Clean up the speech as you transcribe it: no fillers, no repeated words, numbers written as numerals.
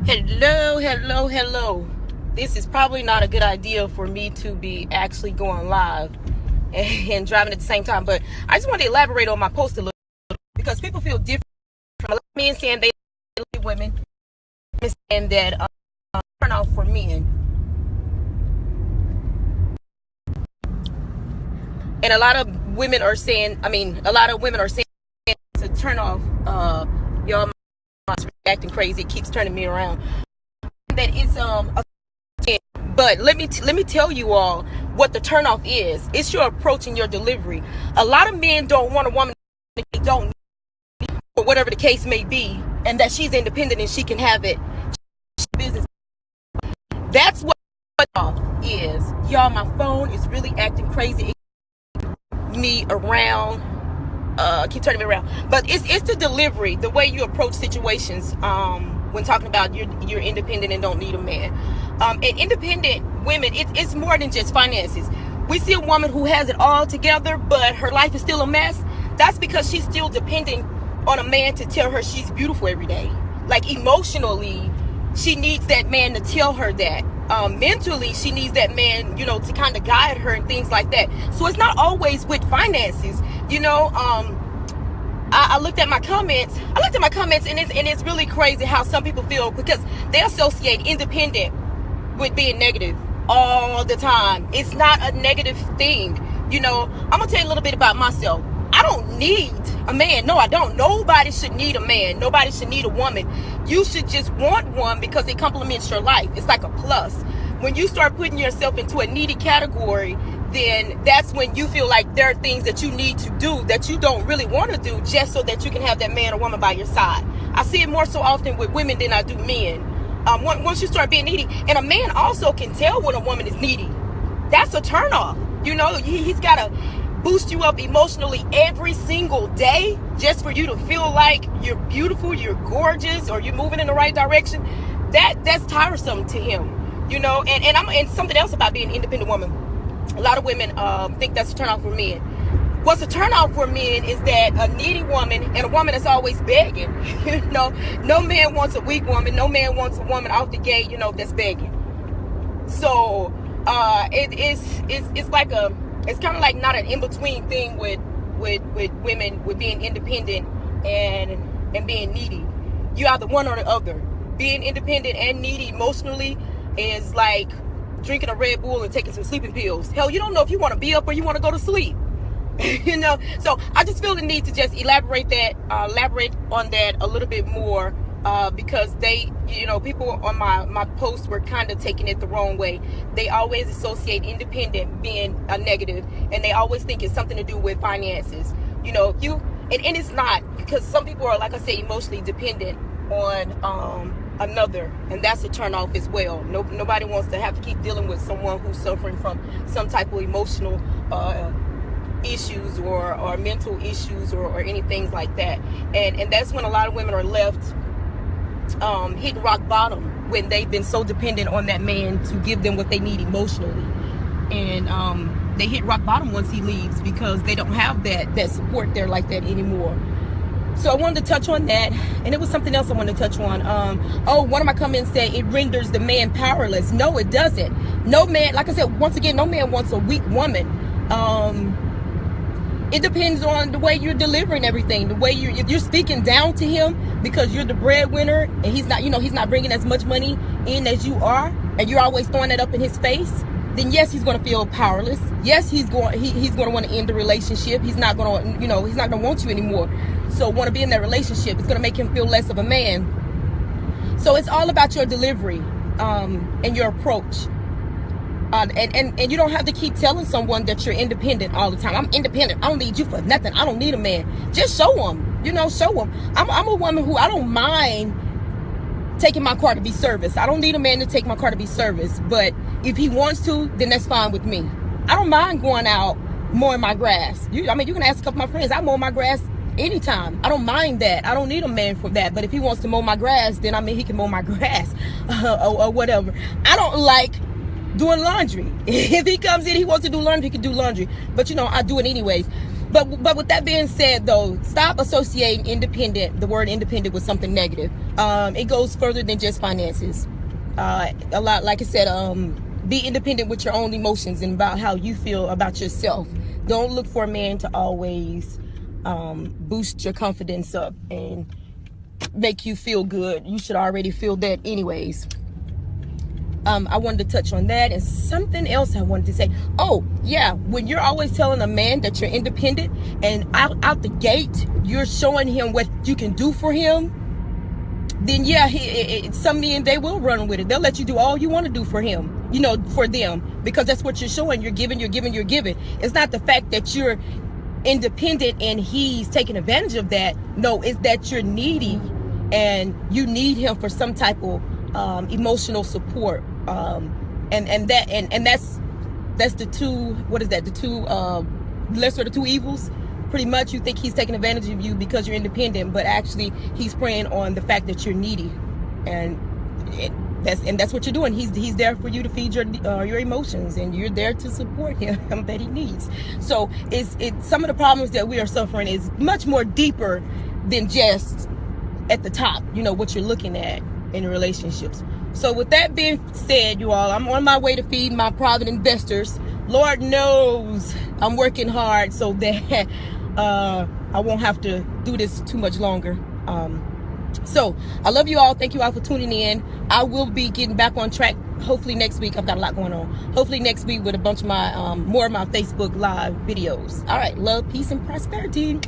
Hello, hello, hello. This is probably not a good idea for me to be actually going live and driving at the same time, but I just want to elaborate on my post a little because people feel different. A lot of men saying they leave women, and that turn off for men, and a lot of women are saying. A lot of women are saying to turn off. Y'all acting crazy. It keeps turning me around. That it's but let me tell you all what the turnoff is. It's your approach and your delivery. A lot of men don't want a woman that they don't need, or whatever the case may be, and that she's independent and she can have it. Business. That's what is. Y'all, my phone is really acting crazy. Me around. Keep turning me around. But it's the delivery, the way you approach situations. When talking about you're independent and don't need a man. And independent women, it's more than just finances. We see a woman who has it all together, but her life is still a mess. That's because she's still depending on a man to tell her she's beautiful every day. Like emotionally, she needs that man to tell her that. Mentally, she needs that man, to kind of guide her and things like that. So it's not always with finances, I looked at my comments. And it's really crazy how some people feel, because they associate independent with being negative all the time. It's not a negative thing. I'm gonna tell you a little bit about myself. I don't need a man. No, I don't. Nobody should need a man. Nobody should need a woman. You should just want one because it complements your life. It's like a plus. When you start putting yourself into a needy category, then that's when you feel like there are things that you need to do that you don't really want to do just so that you can have that man or woman by your side. I see it more so often with women than I do men. Once you start being needy, and a man also can tell when a woman is needy. That's a turnoff. He's got to boost you up emotionally every single day just for you to feel like you're beautiful, you're gorgeous, or you're moving in the right direction. That's tiresome to him. And something else about being an independent woman. A lot of women think that's a turnoff for men. What's a turnoff for men is that a needy woman and a woman that's always begging. No man wants a weak woman. No man wants a woman out the gate, that's begging. So it's like it's kind of like not an in-between thing with women, with being independent and being needy. You are the one or the other. Being independent and needy emotionally is like drinking a Red Bull and taking some sleeping pills. Hell, you don't know if you want to be up or you want to go to sleep. So I just feel the need to just elaborate on that a little bit more, because people on my posts were kind of taking it the wrong way. They always associate independent being a negative, and they always think it's something to do with finances. And it's not, because some people are, like I say, emotionally dependent on another, and that's a turn off as well. Nobody wants to have to keep dealing with someone who's suffering from some type of emotional issues or mental issues or anything like that, and that's when a lot of women are left hitting rock bottom, when they've been so dependent on that man to give them what they need emotionally, and they hit rock bottom once he leaves because they don't have that support there like that anymore. So I wanted to touch on that, and it was something else I wanted to touch on. One of my comments said it renders the man powerless. No, it doesn't. No man, like I said, once again, no man wants a weak woman. It depends on the way you're delivering everything, the way if you're speaking down to him because you're the breadwinner and he's not bringing as much money in as you are, and you're always throwing it up in his face, then yes, he's going to feel powerless. Yes, he's going to want to end the relationship. He's not going to, he's not going to want you anymore. So want to be in that relationship, it's going to make him feel less of a man. So it's all about your delivery and your approach. And you don't have to keep telling someone that you're independent all the time. I'm independent. I don't need you for nothing. I don't need a man. Just show them. Show them. I'm a woman who I don't mind taking my car to be serviced. I don't need a man to take my car to be serviced. But if he wants to, then that's fine with me. I don't mind going out mowing my grass. You can ask a couple of my friends. I mow my grass anytime. I don't mind that. I don't need a man for that. But if he wants to mow my grass, then he can mow my grass or whatever. I don't like doing laundry. If he comes in, he wants to do laundry, he can do laundry. But I do it anyways. But with that being said, though, stop associating the word independent, with something negative. It goes further than just finances. A lot, like I said, be independent with your own emotions and about how you feel about yourself. Don't look for a man to always boost your confidence up and make you feel good. You should already feel that anyways. I wanted to touch on that, and something else I wanted to say. Oh yeah, when you're always telling a man that you're independent, and out the gate you're showing him what you can do for him, then yeah, some men, they will run with it. They'll let you do all you want to do for him, you know, for them, because that's what you're showing. You're giving. It's not the fact that you're independent and he's taking advantage of that. No, it's that you're needy and you need him for some type of emotional support. And that's the two, what is that? The two lesser of the two evils. Pretty much, you think he's taking advantage of you because you're independent, but actually he's preying on the fact that you're needy, and that's what you're doing. He's there for you to feed your emotions, and you're there to support him that he needs. So it's some of the problems that we are suffering is much more deeper than just at the top, you know, what you're looking at in relationships. So with that being said, you all, I'm on my way to feed my private investors. Lord knows I'm working hard so that I won't have to do this too much longer. So I love you all. Thank you all for tuning in. I will be getting back on track hopefully next week. I've got a lot going on. Hopefully next week with a bunch of my more of my Facebook Live videos. All right, love, peace, and prosperity.